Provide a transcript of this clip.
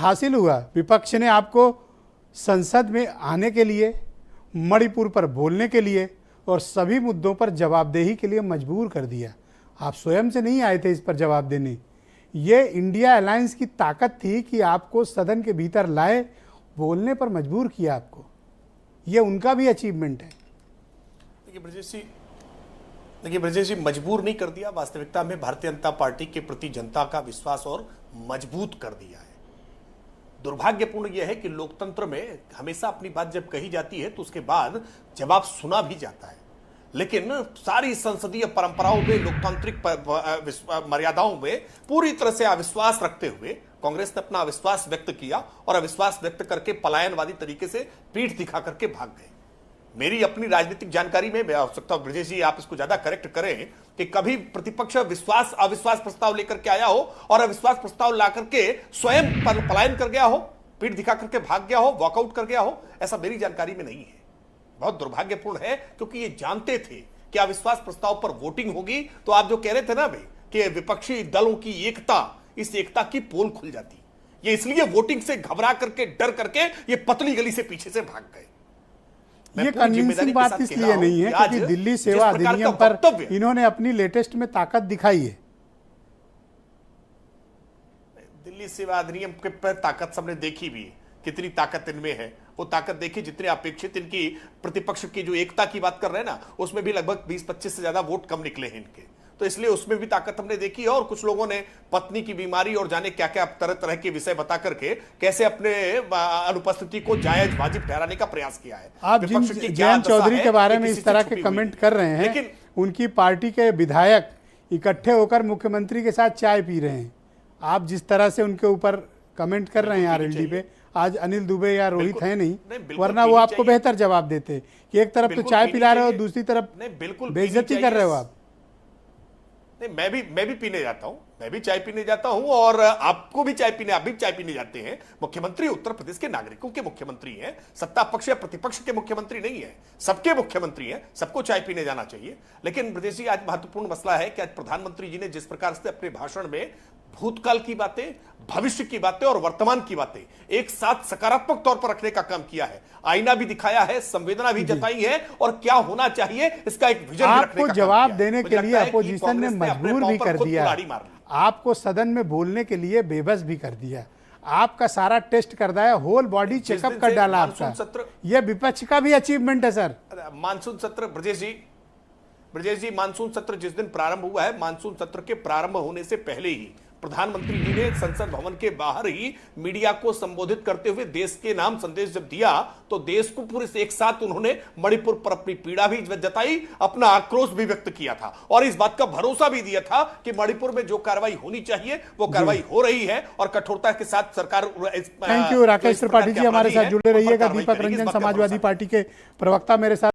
हासिल हुआ? विपक्ष ने आपको संसद में आने के लिए, मणिपुर पर बोलने के लिए और सभी मुद्दों पर जवाबदेही के लिए मजबूर कर दिया। आप स्वयं से नहीं आए थे इस पर जवाब देने। ये इंडिया अलायंस की ताकत थी कि आपको सदन के भीतर लाए, बोलने पर मजबूर किया आपको। ये उनका भी अचीवमेंट है। देखिए ब्रजेश जी, मजबूर नहीं कर दिया, वास्तविकता में भारतीय जनता पार्टी के प्रति जनता का विश्वास और मजबूत कर दिया है। दुर्भाग्यपूर्ण यह है कि लोकतंत्र में हमेशा अपनी बात जब कही जाती है तो उसके बाद जवाब सुना भी जाता है, लेकिन सारी संसदीय परंपराओं में, लोकतांत्रिक मर्यादाओं में पूरी तरह से अविश्वास रखते हुए कांग्रेस ने अपना अविश्वास व्यक्त किया और अविश्वास व्यक्त करके पलायनवादी तरीके से पीठ दिखा करके भाग गए। मेरी अपनी राजनीतिक जानकारी में, मैं हो सकता हूं ब्रजेश जी आप इसको ज्यादा करेक्ट करें, कि कभी प्रतिपक्ष अविश्वास प्रस्ताव लेकर के आया हो और अविश्वास प्रस्ताव ला करके स्वयं पलायन कर गया हो, पीठ दिखा करके भाग गया हो, वॉकआउट कर गया हो, ऐसा मेरी जानकारी में नहीं है। बहुत दुर्भाग्यपूर्ण है, क्योंकि ये जानते थे कि अविश्वास प्रस्ताव पर वोटिंग होगी तो आप जो कह रहे थे ना भाई कि विपक्षी दलों की एकता, इस एकता की पोल खुल जाती। ये इसलिए वोटिंग से घबरा करके, डर करके ये पतली गली से पीछे से भाग गए। ये कन्विंसिंग बात इसलिए नहीं है क्योंकि दिल्ली सेवा अधिनियम पर इन्होंने अपनी लेटेस्ट में ताकत दिखाई है। दिल्ली सेवा अधिनियम के पर ताकत सबने देखी भी है, कितनी ताकत इनमें है। वो ताकत देखी जितनी अपेक्षित, इनकी प्रतिपक्ष की जो एकता की बात कर रहे हैं ना, उसमें भी लगभग 20-25 से ज्यादा वोट कम निकले हैं इनके, तो इसलिए उसमें भी ताकत हमने देखी है। और कुछ लोगों ने पत्नी की बीमारी और जाने क्या क्या तरह तरह के विषय बता करके कैसे अपने अनुपस्थिति को जायज वाजिब ठहराने का प्रयास किया है। आप जयंत चौधरी के बारे में इस तरह के कमेंट कर रहे हैं, लेकिन उनकी पार्टी के विधायक इकट्ठे होकर मुख्यमंत्री के साथ चाय पी रहे हैं। आप जिस तरह से उनके ऊपर कमेंट कर रहे हैं आरएलडी पे, आज अनिल दुबे या रोहित है नहीं, वरना वो आपको बेहतर जवाब देते कि एक तरफ तो चाय पिला रहे हो, दूसरी तरफ बेइज्जती कर रहे हो आप। मैं भी पीने जाता हूं, मैं भी चाय पीने जाता हूं, और आपको भी चाय पीने, आप भी चाय पीने जाते हैं। मुख्यमंत्री उत्तर प्रदेश के नागरिकों के मुख्यमंत्री हैं, सत्ता पक्ष या प्रतिपक्ष के मुख्यमंत्री नहीं है, सबके मुख्यमंत्री हैं, सबको चाय पीने जाना चाहिए। लेकिन ब्रजेश जी, आज महत्वपूर्ण मसला है कि आज प्रधानमंत्री जी ने जिस प्रकार से अपने भाषण में भूतकाल की बातें, भविष्य की बातें और वर्तमान की बातें एक साथ सकारात्मक तौर पर रखने का काम किया है, आईना भी दिखाया है, संवेदना भी जताई है, और क्या होना चाहिए इसका एक विजन भी रखने का जवाब देने के लिए अपोजिशन ने मजबूर भी कर दिया, आपको सदन में बोलने के लिए बेबस भी कर दिया, आपका सारा टेस्ट कर दिया, होल बॉडी चेकअप कर डाला आपका। यह विपक्ष का भी अचीवमेंट है सर। मानसून सत्र ब्रजेश जी, मानसून सत्र जिस दिन प्रारंभ हुआ है, मानसून सत्र के प्रारंभ होने से पहले ही प्रधानमंत्री जी ने संसद भवन के बाहर ही मीडिया को संबोधित करते हुए देश के नाम संदेश जब दिया, तो देश को पूरे एक साथ उन्होंने मणिपुर पर अपनी पीड़ा भी जताई, अपना आक्रोश भी व्यक्त किया था, और इस बात का भरोसा भी दिया था कि मणिपुर में जो कार्रवाई होनी चाहिए वो कार्रवाई हो रही है और कठोरता के साथ सरकार। थैंक यू राकेश त्रिपाठी जी, हमारे साथ जुड़े रहिएगा। दीपक रंजन समाजवादी पार्टी के प्रवक्ता मेरे साथ।